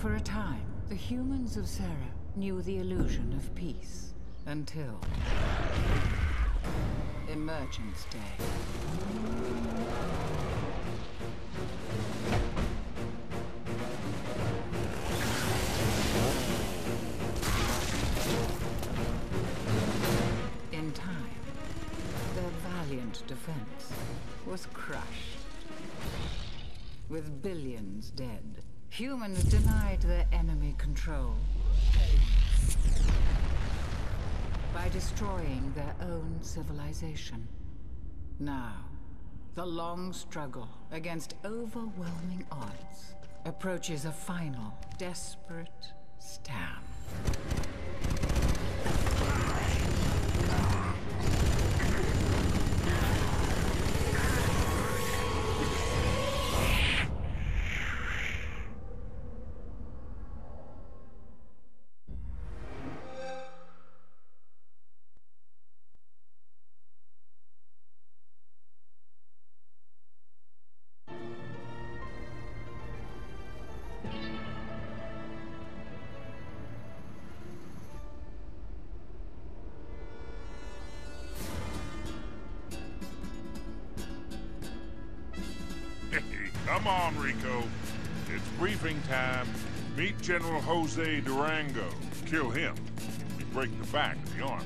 For a time, the humans of Sarah knew the illusion of peace. Until... Emergence Day. In time, their valiant defense was crushed. With billions dead, humans denied their enemy control by destroying their own civilization. Now, the long struggle against overwhelming odds approaches a final, desperate stand. Come on, Rico. It's briefing time. Meet General Jose Durango. Kill him. We break the back of the army.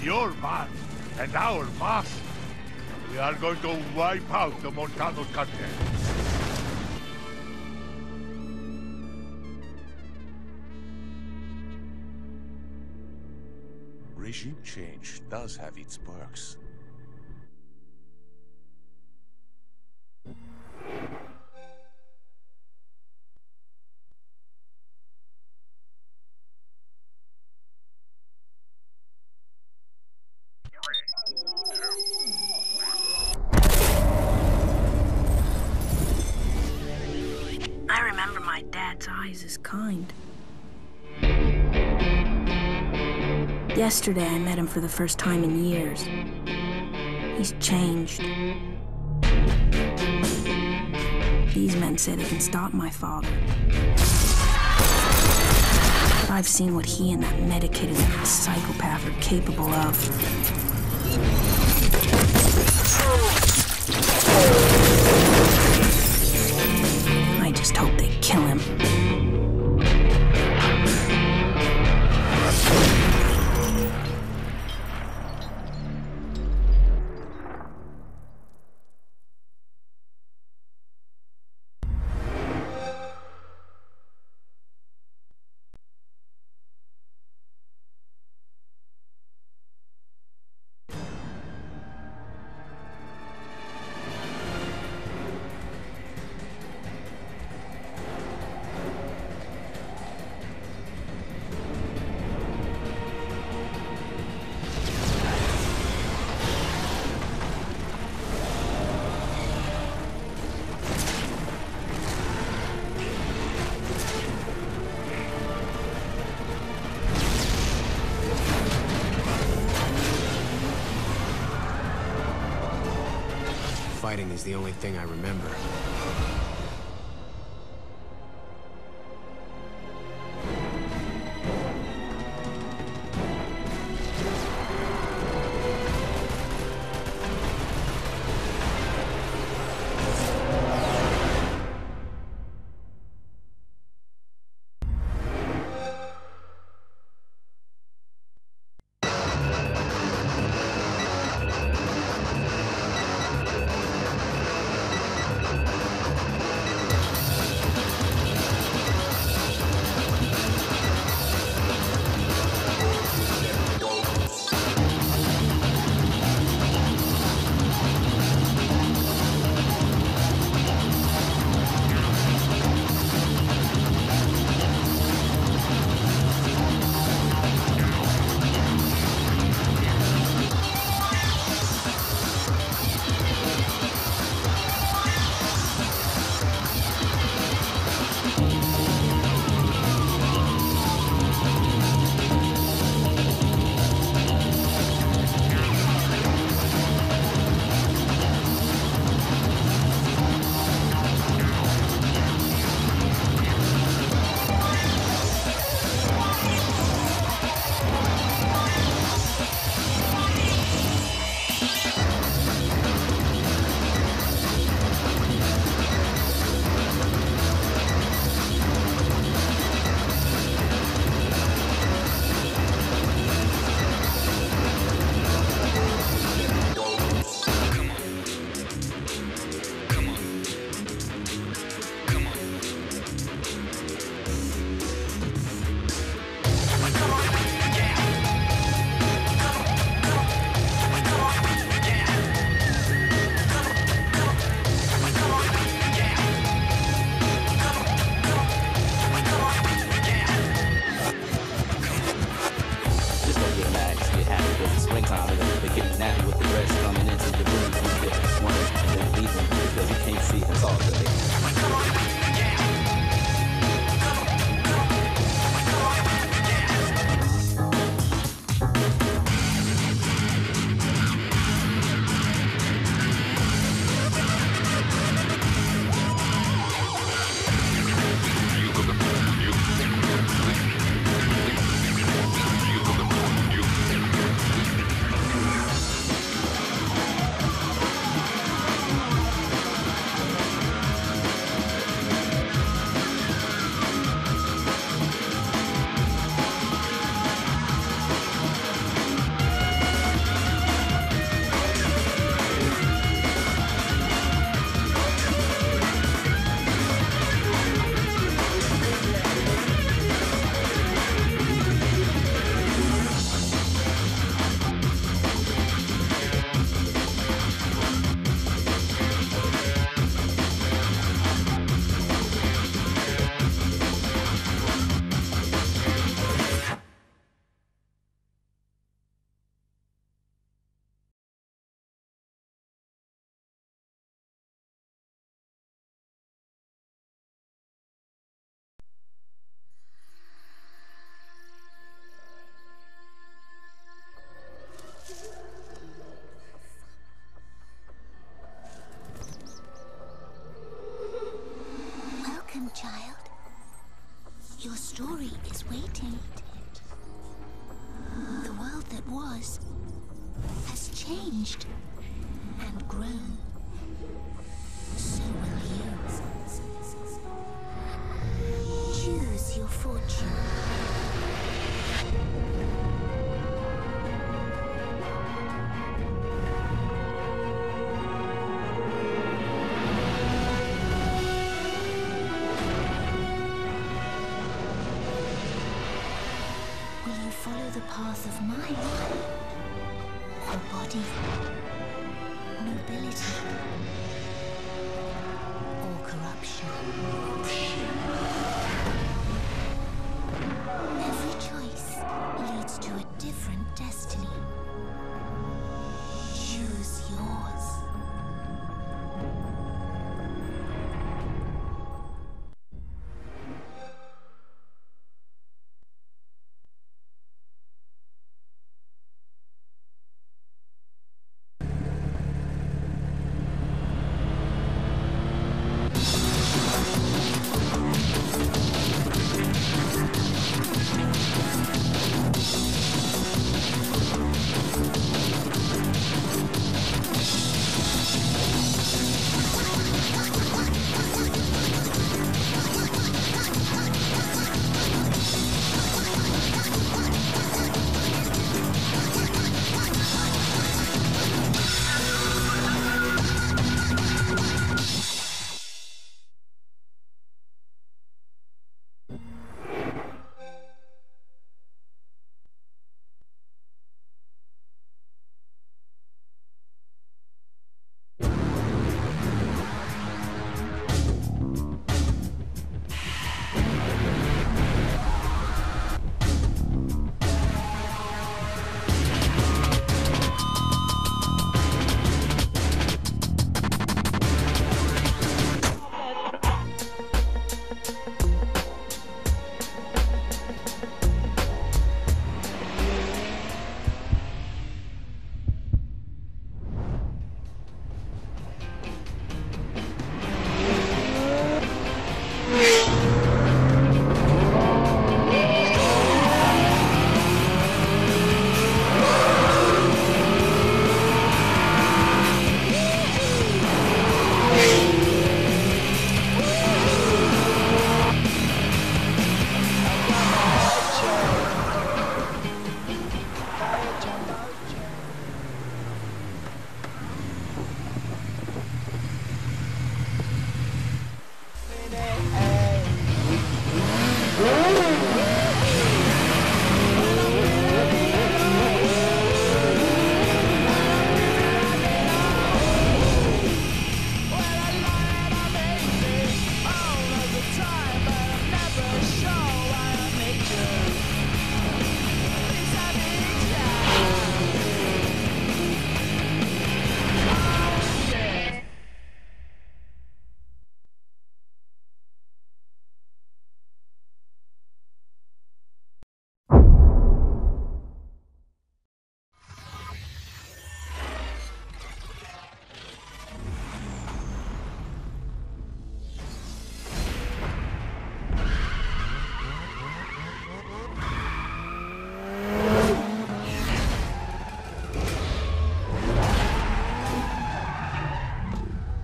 your man and our boss. We are going to wipe out the Montanos cartel. Regime change does have its perks. I remember my dad's eyes as kind. Yesterday, I met him for the first time in years. He's changed. These men say they can stop my father. But I've seen what he and that medicated psychopath are capable of. I just hope they kill him. Fighting is the only thing I remember. changed and grown. So will you. Choose your fortune. Will you follow the path of mind? Or body? Nobility? Or corruption? Every choice leads to a different destiny. Choose yours.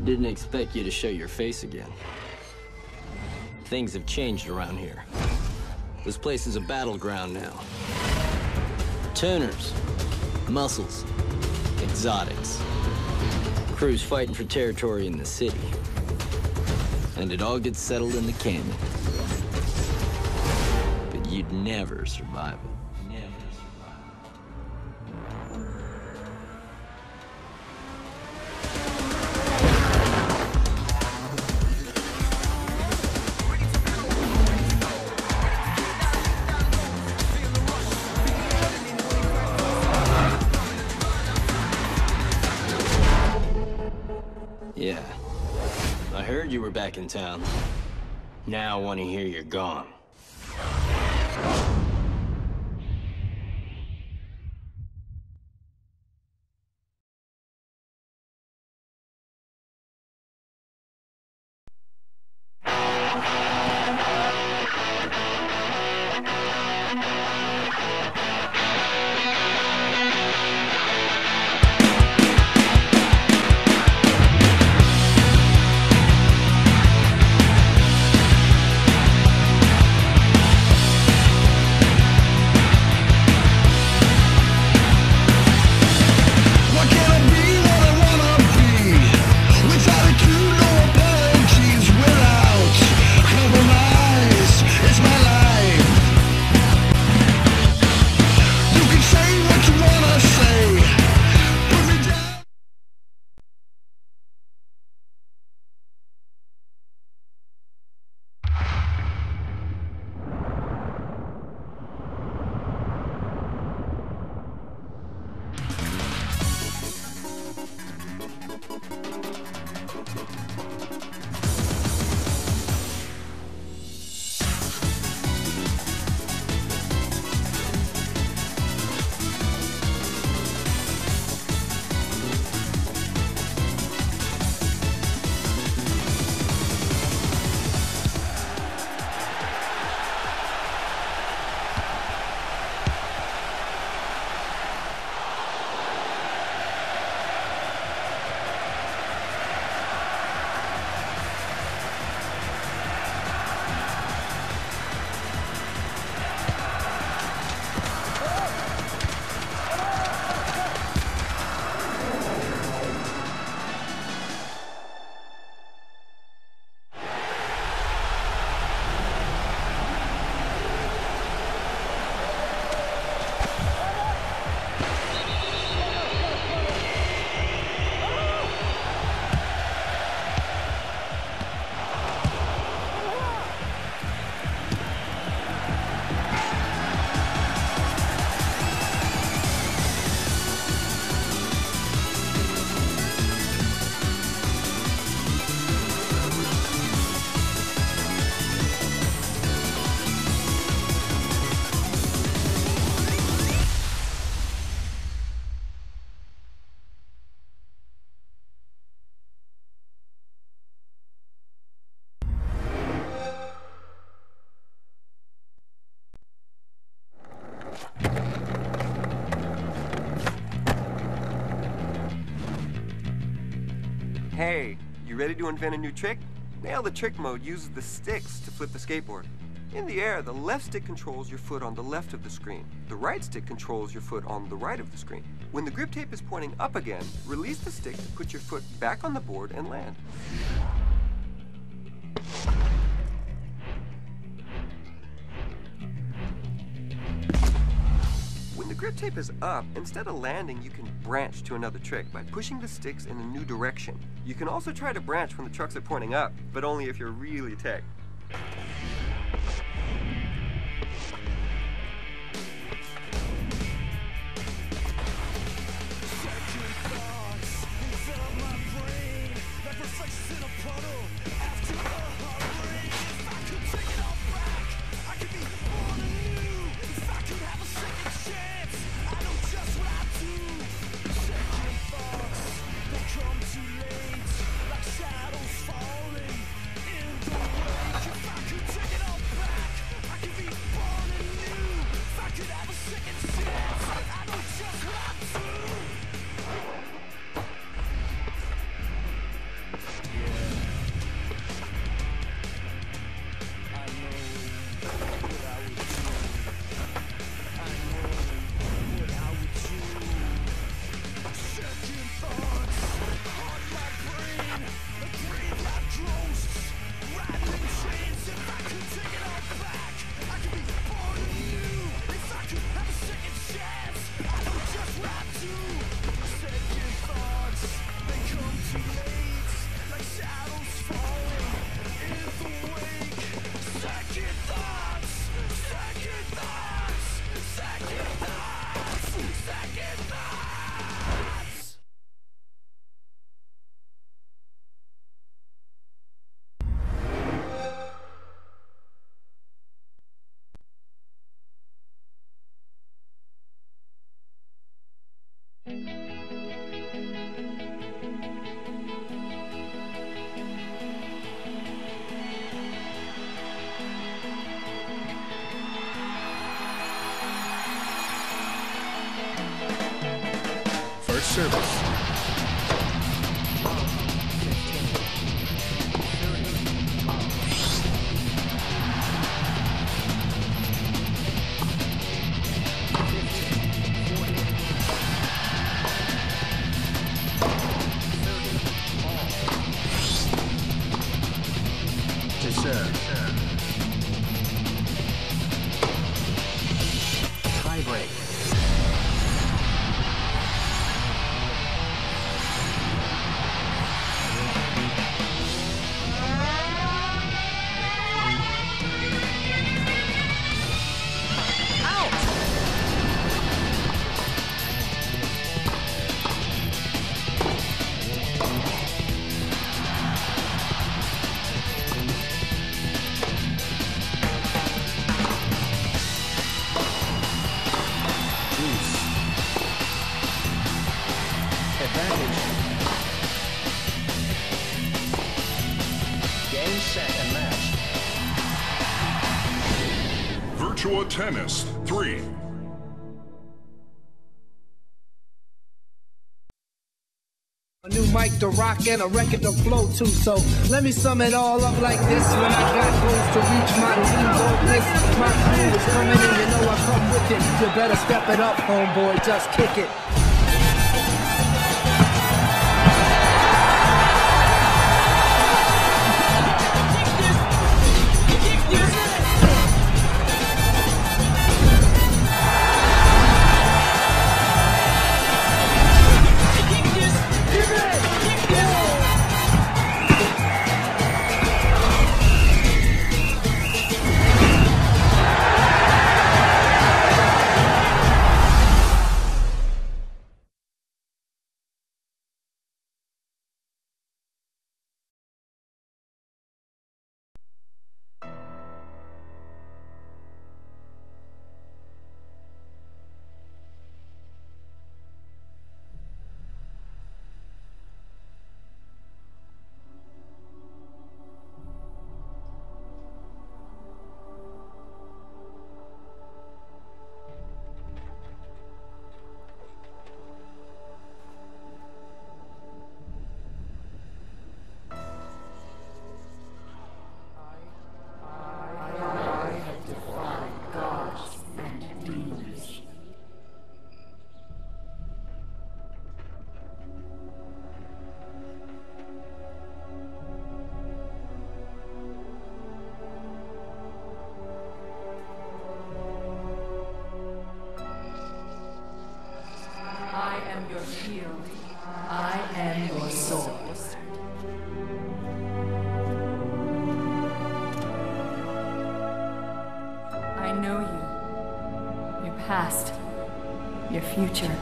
Didn't expect you to show your face again. Things have changed around here. This place is a battleground now. Tuners, muscles, exotics. Crews fighting for territory in the city. And it all gets settled in the canyon. But you'd never survive it. Yeah. I heard you were back in town. Now I want to hear you're gone. Hey, you ready to invent a new trick? Now the trick mode uses the sticks to flip the skateboard. In the air, the left stick controls your foot on the left of the screen. The right stick controls your foot on the right of the screen. When the grip tape is pointing up again, release the stick to put your foot back on the board and land. When the grip tape is up, instead of landing, you can branch to another trick by pushing the sticks in a new direction. You can also try to branch when the trucks are pointing up, but only if you're really tech. Service. To serve. Tie break. Virtua Tennis 3. A new mic to rock and a record to flow to, so let me sum it all up like this. When I got goals to reach my dream goal list, my crew is coming in, you know I come with it. You better step it up, homeboy, just kick it. field. I am your sword. I know you. Your past. Your future.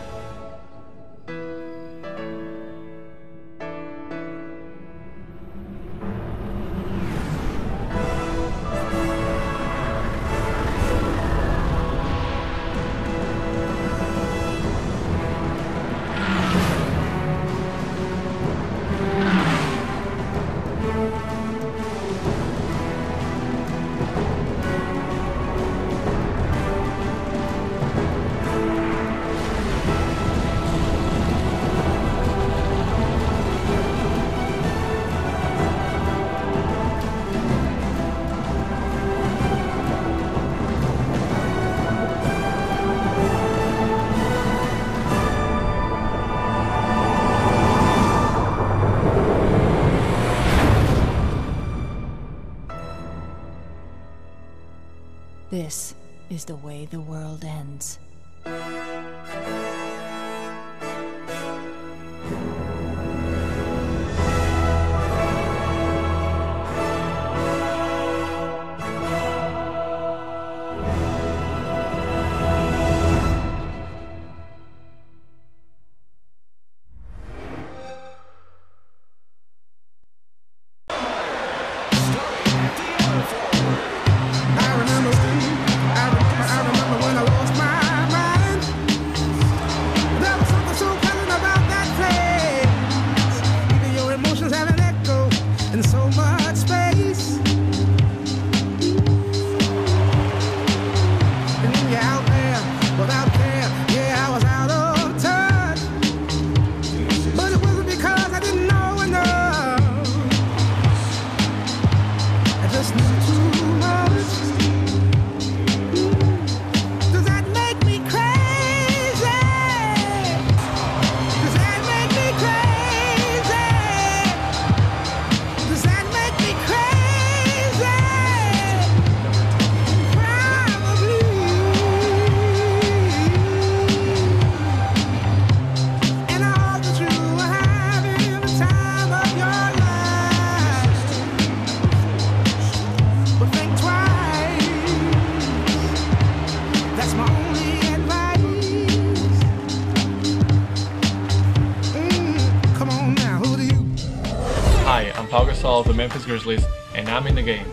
This is the way the world ends. Of the Memphis Grizzlies, and I'm in the game.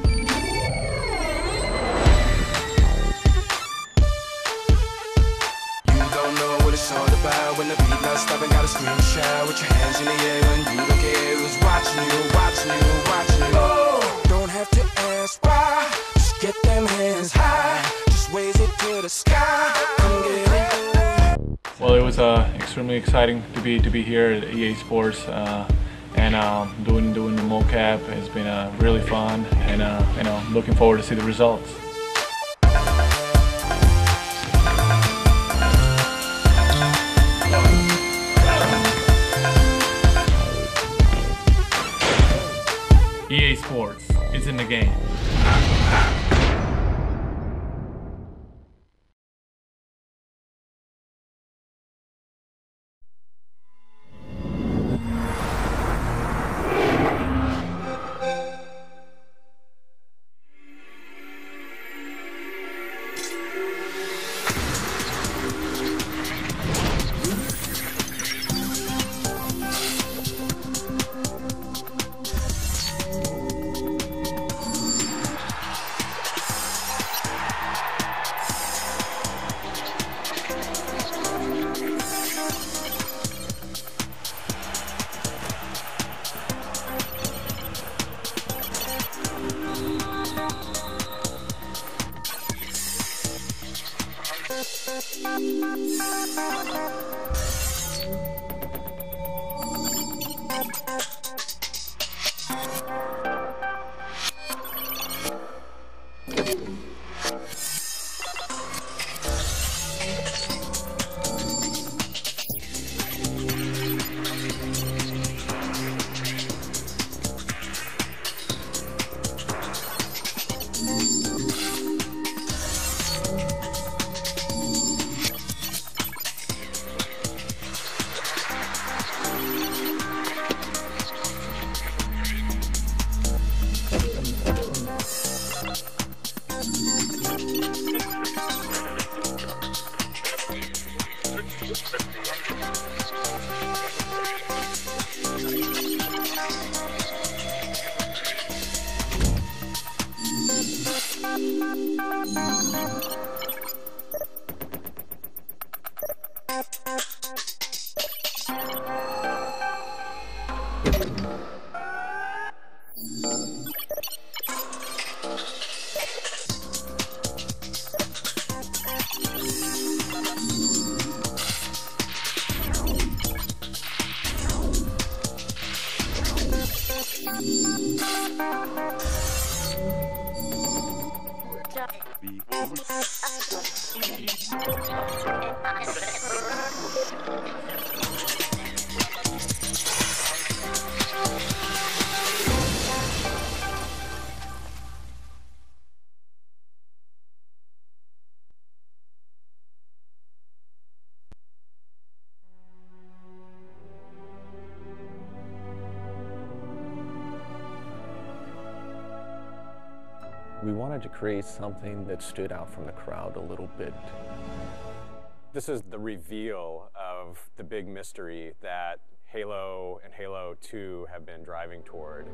You don't know what it's all about when the beat not stopping, gotta scream and shout with your hands in the air when you don't care who's watching you, watching you, watching you. Oh, don't have to ask why, just get them hands high, just raise it to the sky, come get it. Well, it was extremely exciting to be here at EA Sports. And doing the mocap has been really fun, and looking forward to see the results. EA Sports, it's in the game. We wanted to create something that stood out from the crowd a little bit. This is the reveal of the big mystery that Halo and Halo 2 have been driving toward.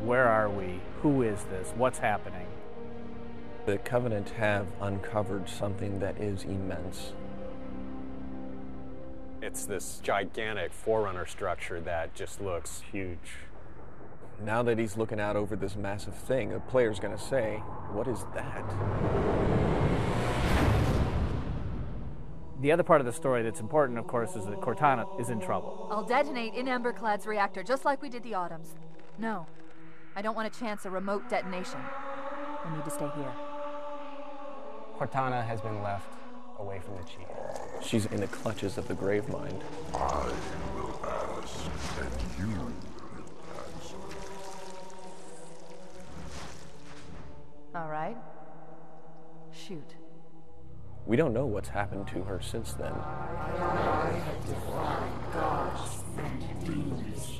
Where are we? Who is this? What's happening? The Covenant have uncovered something that is immense. It's this gigantic Forerunner structure that just looks huge. Now that he's looking out over this massive thing, the player's going to say, what is that? The other part of the story that's important, of course, is that Cortana is in trouble. I'll detonate in Emberclad's reactor, just like we did the Autumns. No, I don't want to chance a remote detonation. I need to stay here. Cortana has been left away from the Chief. She's in the clutches of the Gravemind. I will ask, and you will answer. All right. Shoot. We don't know what's happened to her since then.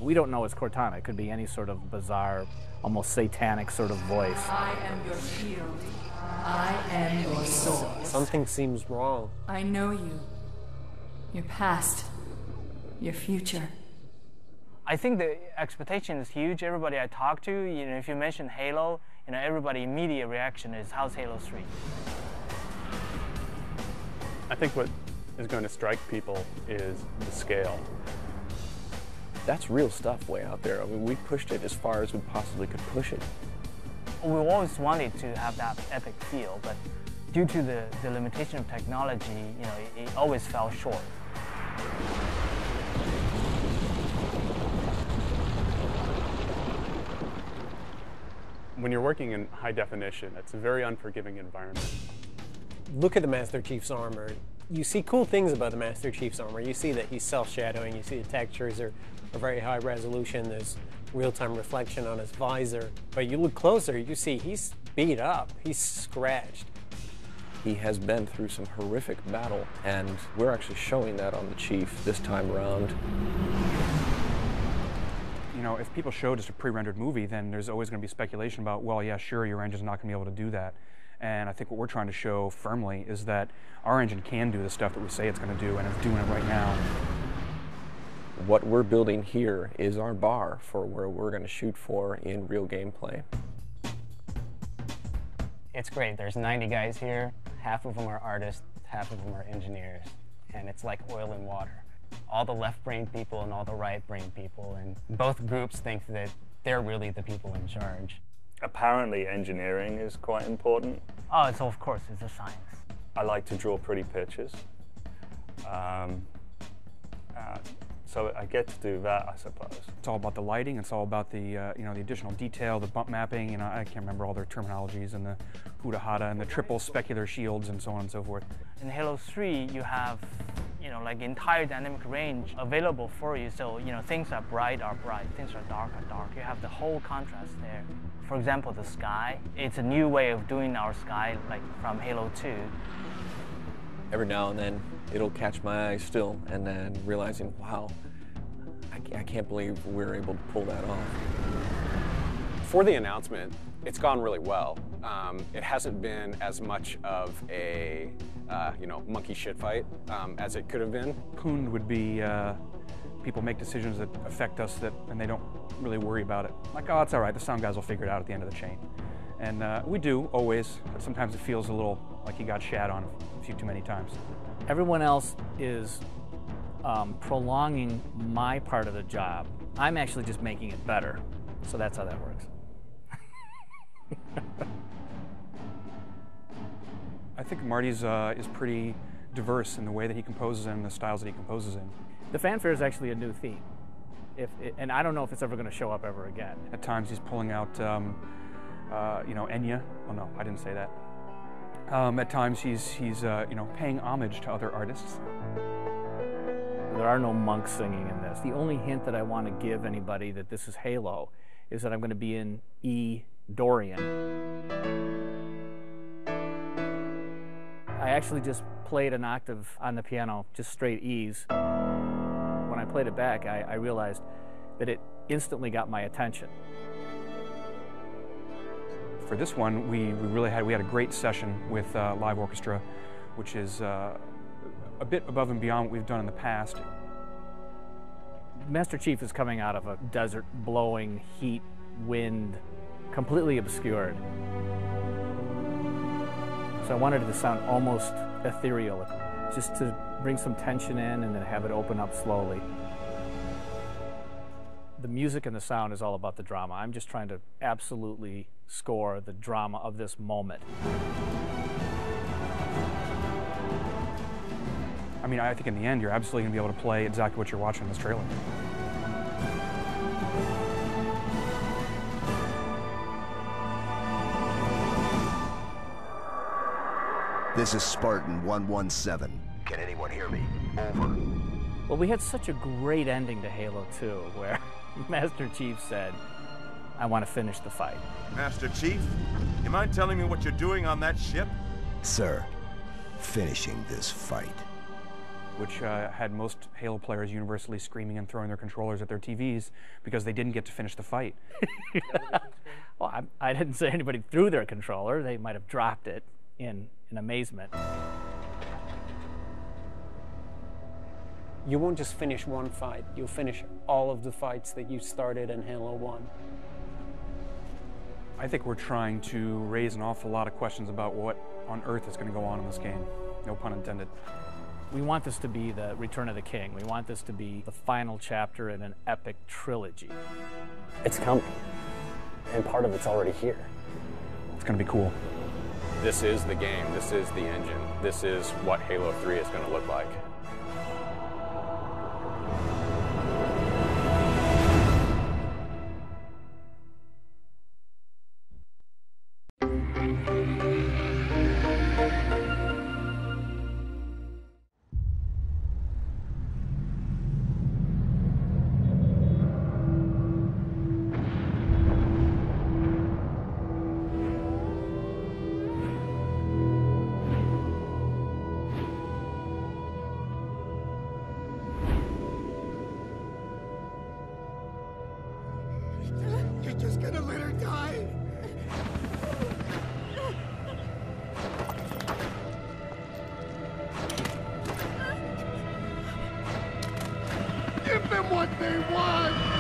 We don't know it's Cortana. It could be any sort of bizarre, almost satanic sort of voice. I am your shield. I am your sword. Something seems wrong. I know you. Your past. Your future. I think the expectation is huge. Everybody I talk to, if you mention Halo, everybody immediate reaction is, how's Halo 3? I think what is going to strike people is the scale. That's real stuff way out there. I mean, we pushed it as far as we possibly could push it. We always wanted to have that epic feel, but due to the limitation of technology, it always fell short. When you're working in high definition, it's a very unforgiving environment. Look at the Master Chief's armor. You see cool things about the Master Chief's armor. You see that he's self-shadowing. You see the textures are very high resolution. There's real-time reflection on his visor. But you look closer, you see he's beat up. He's scratched. He has been through some horrific battle, and we're actually showing that on the Chief this time around. If people show just a pre-rendered movie, then there's always going to be speculation about, well, yeah, sure, your engine's not going to be able to do that. And I think what we're trying to show firmly is that our engine can do the stuff that we say it's going to do, and it's doing it right now. What we're building here is our bar for where we're going to shoot for in real gameplay. It's great. There's 90 guys here. Half of them are artists, half of them are engineers. And it's like oil and water. All the left-brain people and all the right-brain people, and both groups think that they're really the people in charge. Apparently engineering is quite important. Oh, of course, it's a science. I like to draw pretty pictures. So I get to do that, I suppose. It's all about the lighting. It's all about the the additional detail, the bump mapping. I can't remember all their terminologies, and the huda-hada and the triple specular shields and so on and so forth. In Halo 3, you have like entire dynamic range available for you. So things are bright, things are dark. You have the whole contrast there. For example, the sky. It's a new way of doing our sky, like from Halo 2. Every now and then, it'll catch my eye still, and then realizing, wow, I can't believe we're able to pull that off. For the announcement, it's gone really well. It hasn't been as much of a you know, monkey shit fight as it could have been. Poon would be people make decisions that affect us and they don't really worry about it. Like, oh, it's all right, the sound guys will figure it out at the end of the chain. And we do, always, but sometimes it feels a little like he got shat on a few too many times. Everyone else is prolonging my part of the job. I'm actually just making it better. So that's how that works. I think Marty's is pretty diverse in the way that he composes and the styles that he composes in. The fanfare is actually a new theme. And I don't know if it's ever going to show up ever again. At times he's pulling out, you know, Enya. Oh no, I didn't say that. At times he's you know, paying homage to other artists. There are no monks singing in this. The only hint that I want to give anybody that this is Halo is that I'm going to be in E Dorian. I actually just played an octave on the piano, just straight E's. When I played it back, I realized that it instantly got my attention. For this one, we had a great session with live orchestra, which is a bit above and beyond what we've done in the past. Master Chief is coming out of a desert, blowing heat, wind, completely obscured. So I wanted it to sound almost ethereal, just to bring some tension in and then have it open up slowly. The music and the sound is all about the drama. I'm just trying to absolutely score the drama of this moment. I mean, I think in the end, you're absolutely going to be able to play exactly what you're watching in this trailer. This is Spartan 117. Can anyone hear me? Over. Well, we had such a great ending to Halo 2, where Master Chief said, I want to finish the fight. Master Chief, you mind telling me what you're doing on that ship? Sir, finishing this fight. Which had most Halo players universally screaming and throwing their controllers at their TVs because they didn't get to finish the fight. Well, I didn't say anybody threw their controller. They might have dropped it in amazement. You won't just finish one fight, you'll finish all of the fights that you started in Halo 1. I think we're trying to raise an awful lot of questions about what on earth is going to go on in this game. No pun intended. We want this to be the Return of the King. We want this to be the final chapter in an epic trilogy. It's coming, and part of it's already here. It's going to be cool. This is the game. This is the engine. This is what Halo 3 is going to look like. You're just gonna let her die? Give them what they want!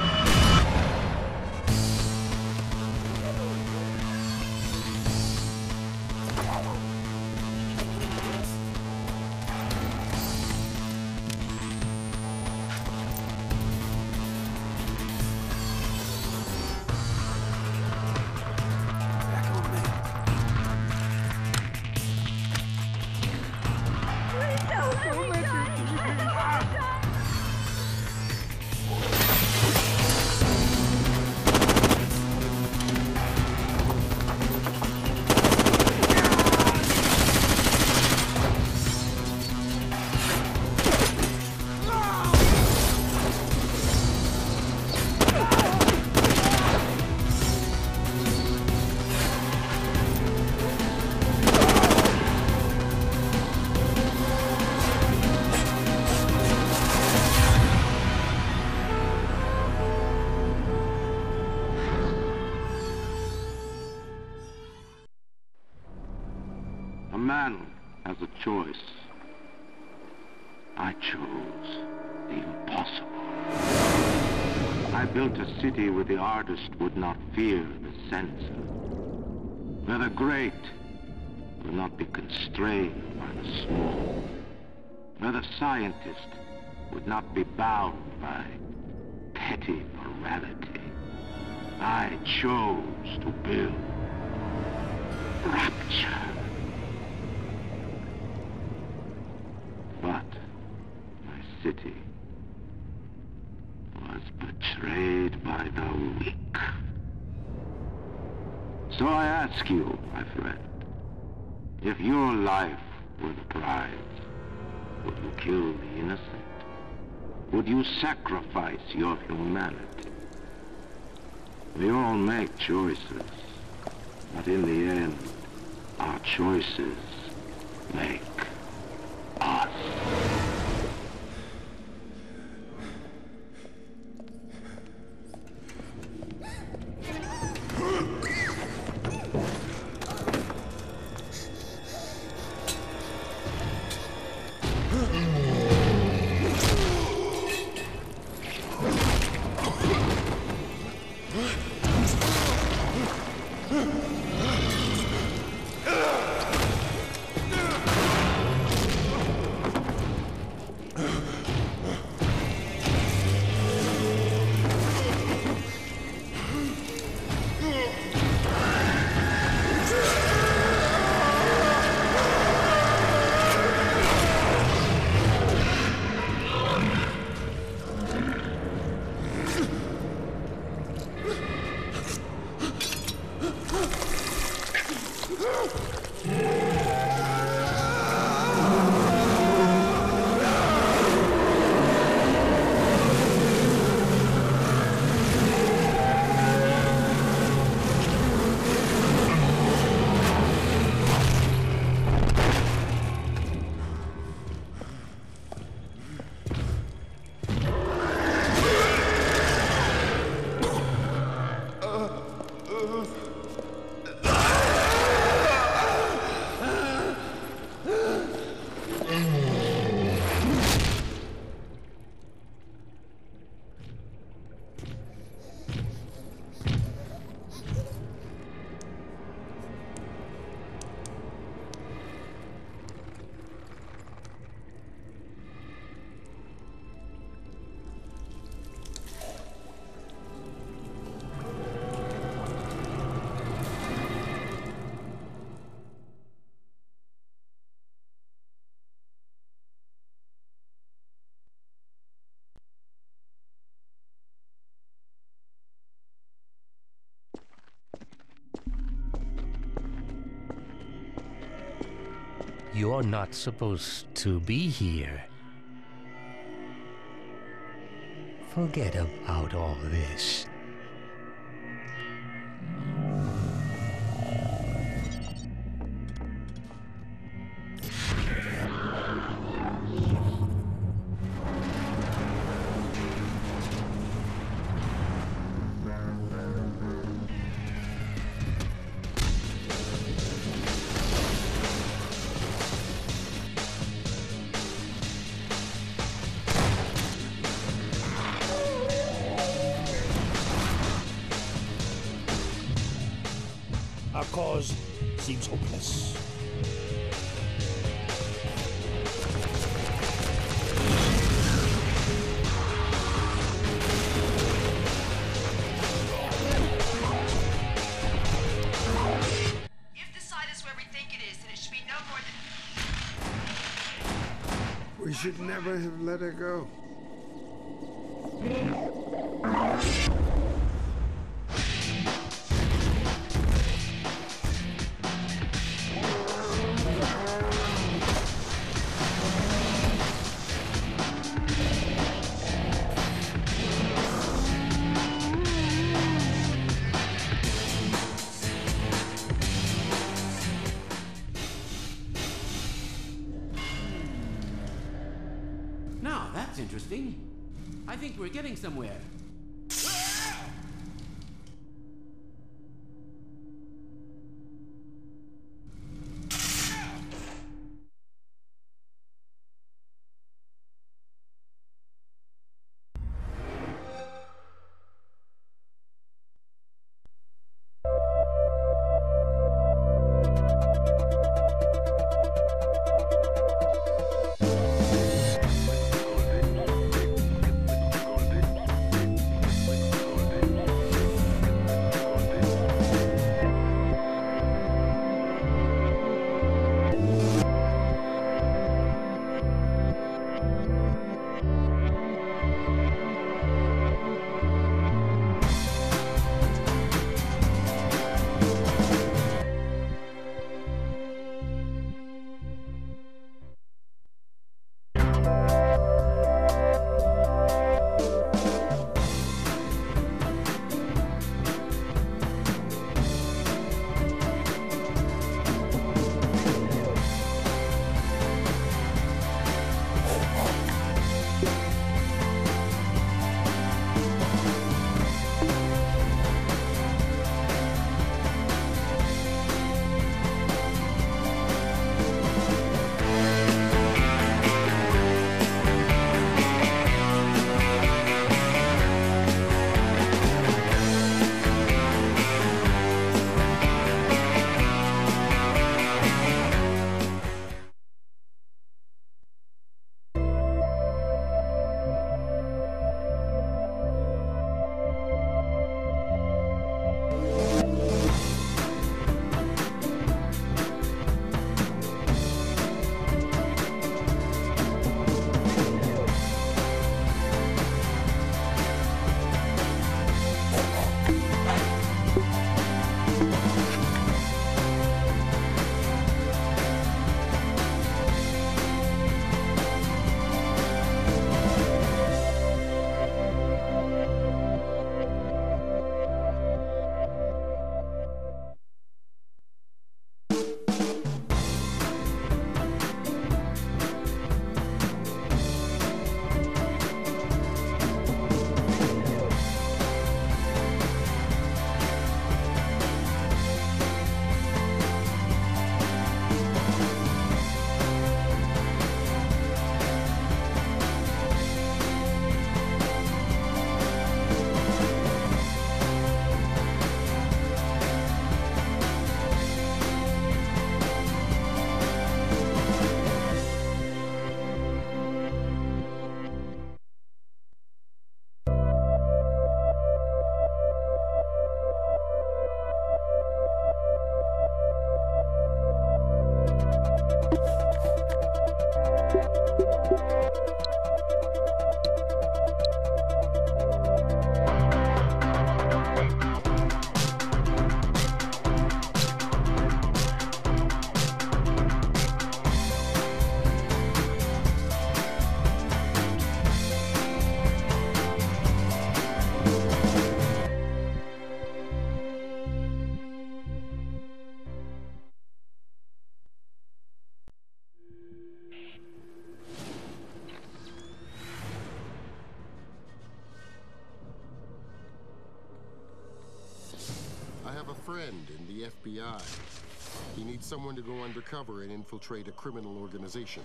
a choice. I chose the impossible. I built a city where the artist would not fear the censor, where the great would not be constrained by the small, where the scientist would not be bound by petty morality. I chose to build rapture. But my city was betrayed by the weak. So I ask you, my friend, if your life were the prize, would you kill the innocent? Would you sacrifice your humanity? We all make choices, but in the end, our choices make us. You're not supposed to be here. Forget about all this. Our cause seems hopeless. If the site is where we think it is, then it should be no more than... We should never have let her go. Now, that's interesting. I think we're getting somewhere. friend in the FBI. He needs someone to go undercover and infiltrate a criminal organization.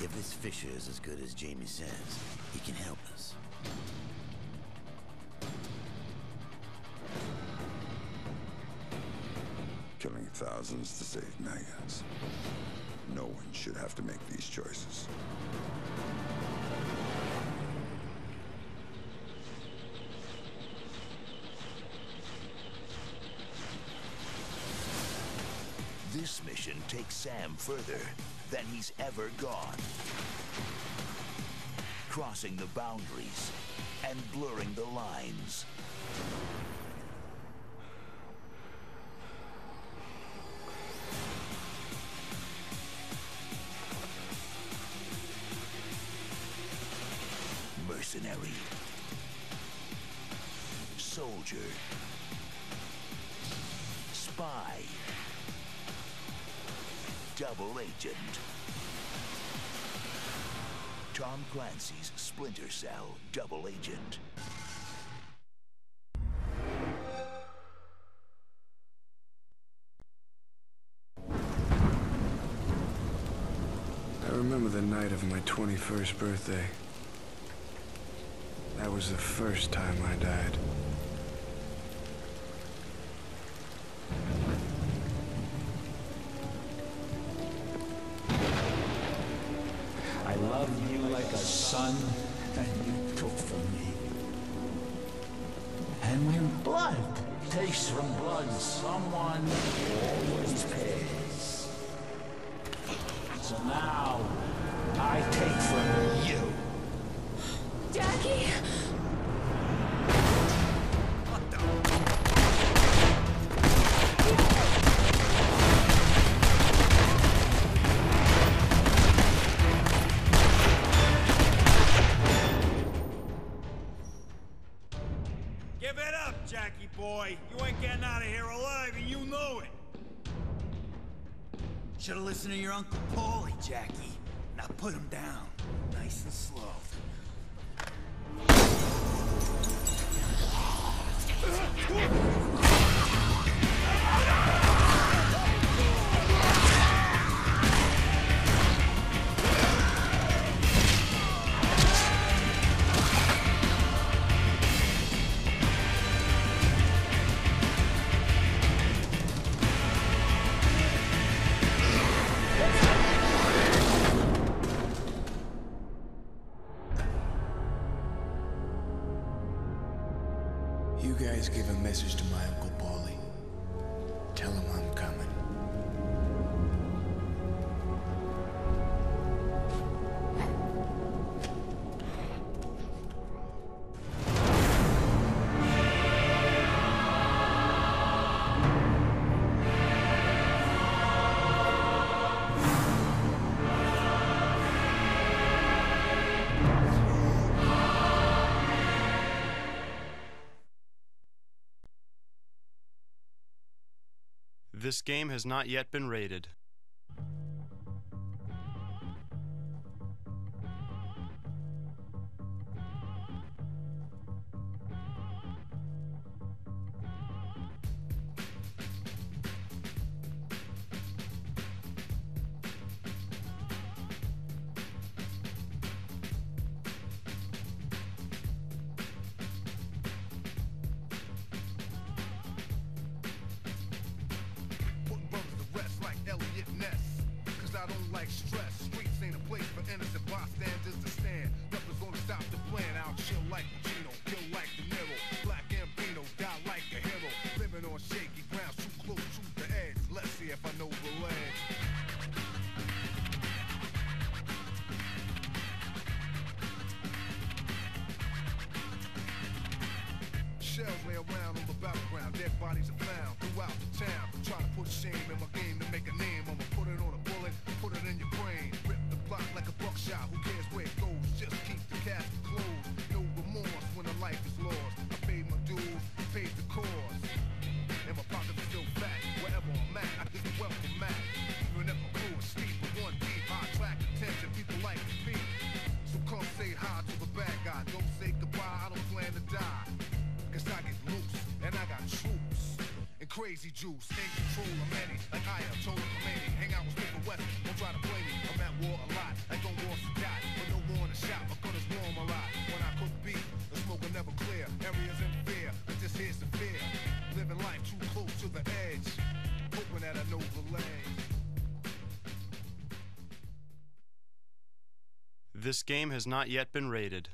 If this Fisher is as good as Jamie says, he can help us. Killing thousands to save millions. No one should have to make these choices. This mission takes Sam further than he's ever gone. Crossing the boundaries and blurring the lines. Mercenary. Soldier. Spy. Double agent. Tom Clancy's Splinter Cell Double Agent. I remember the night of my 21st birthday. That was the first time I died. I loved you like a son, and you took from me. And when blood takes from blood, someone always pays. So now, I take from you. Jackie! Give it up, Jackie boy. You ain't getting out of here alive, and you know it. Should've listened to your Uncle Paulie, Jackie. Now put him down, nice and slow. You guys give a message to my Uncle Paulie. Tell him I'm coming. This game has not yet been rated. Stress, streets ain't a place for innocent bystanders to stand. Nothing's gonna stop the plan. I'll chill like Pacino, kill like De Niro, Black Gambino, die like a hero. Living on shaky ground, too close to the edge. Let's see if I know the ledge. Shells lay around on the battleground, dead bodies are found throughout the town. Try to put shame in my game to make a name. I'ma put it on a bullet, put it in your brain. Rip the block like a buckshot, who cares where it goes? Just keep the casket closed. No remorse when a life is lost. I paid my dues, paid the cause. And my pockets are still fat. Wherever I'm at, I get the welcome mat. Even if my crew is steep, but one deep, I attract attention. People like to feed. So come say hi to the bad guy. Don't say goodbye, I don't plan to die. crazy juice, in control of many, like I am, told Khamenei. Hang out with Smith West, don't try to play me. I'm at war a lot, like on war to die, but no war to shot. My gun is warm a lot. When I cook beef, the smoke will never clear. Areas in fear, but this here's the fear. Living life too close to the edge, hoping that I know the ledge. This game has not yet been rated.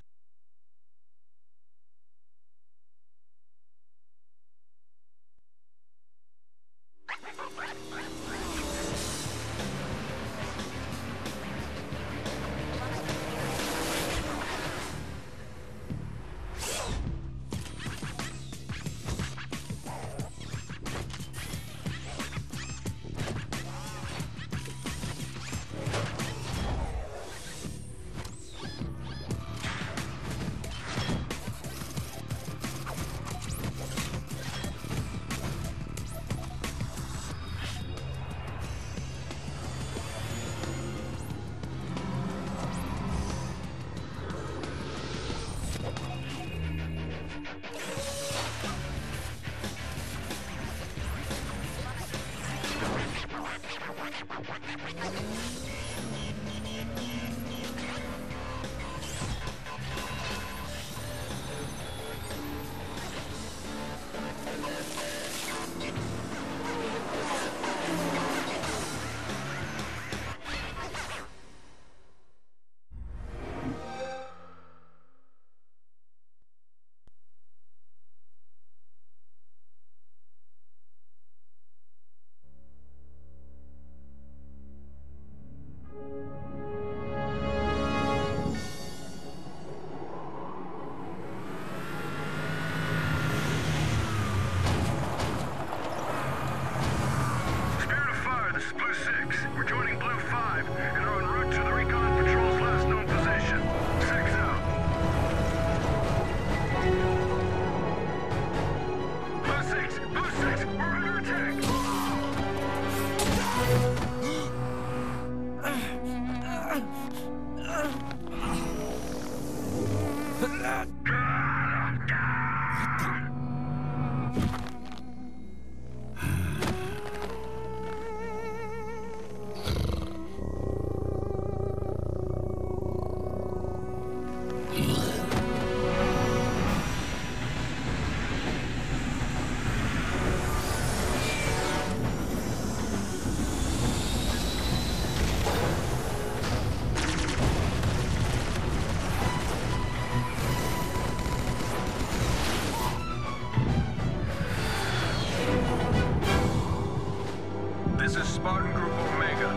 This is Spartan Group Omega.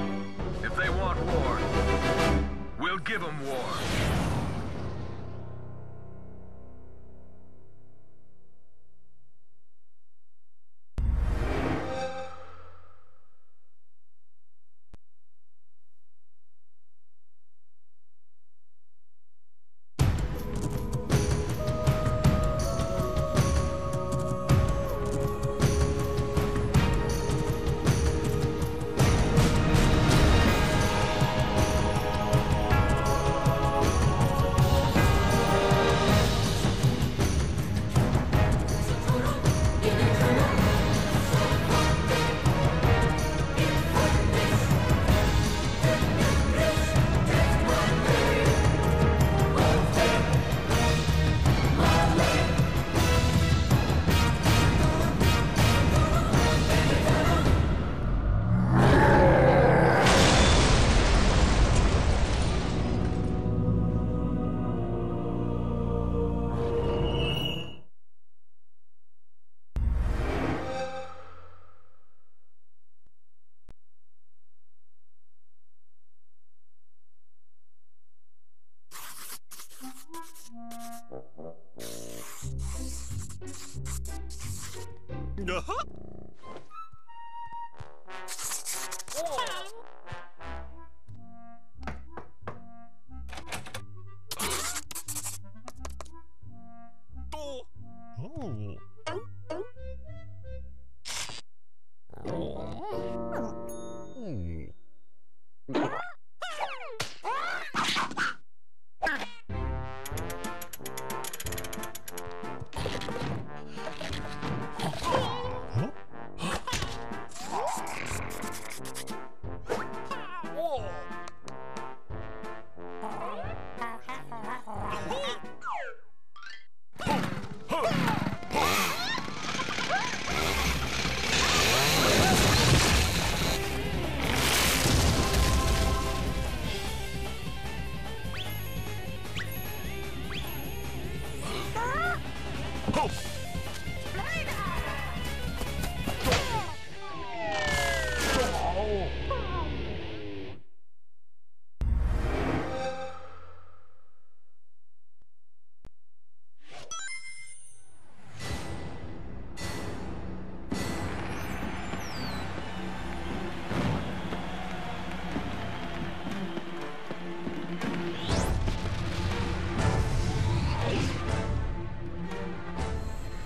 If they want war, we'll give them war.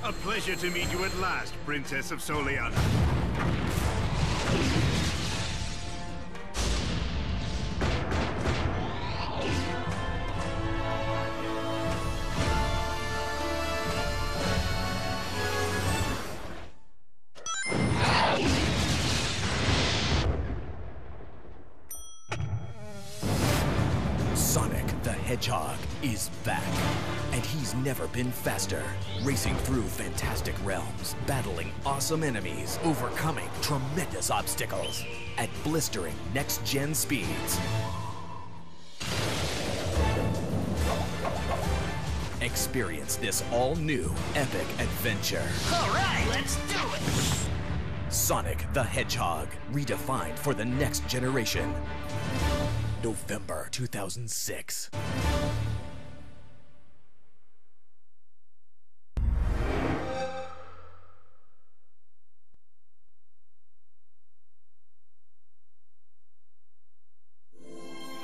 A pleasure to meet you at last, Princess of Soliana. Sonic the Hedgehog is back, and he's never been faster, racing through fantastic realms, battling awesome enemies, overcoming tremendous obstacles at blistering next-gen speeds. Experience this all-new epic adventure. All right, let's do it! Sonic the Hedgehog, redefined for the next generation. November 2006.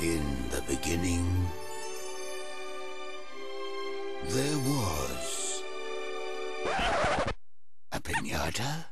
In the beginning, there was a piñata.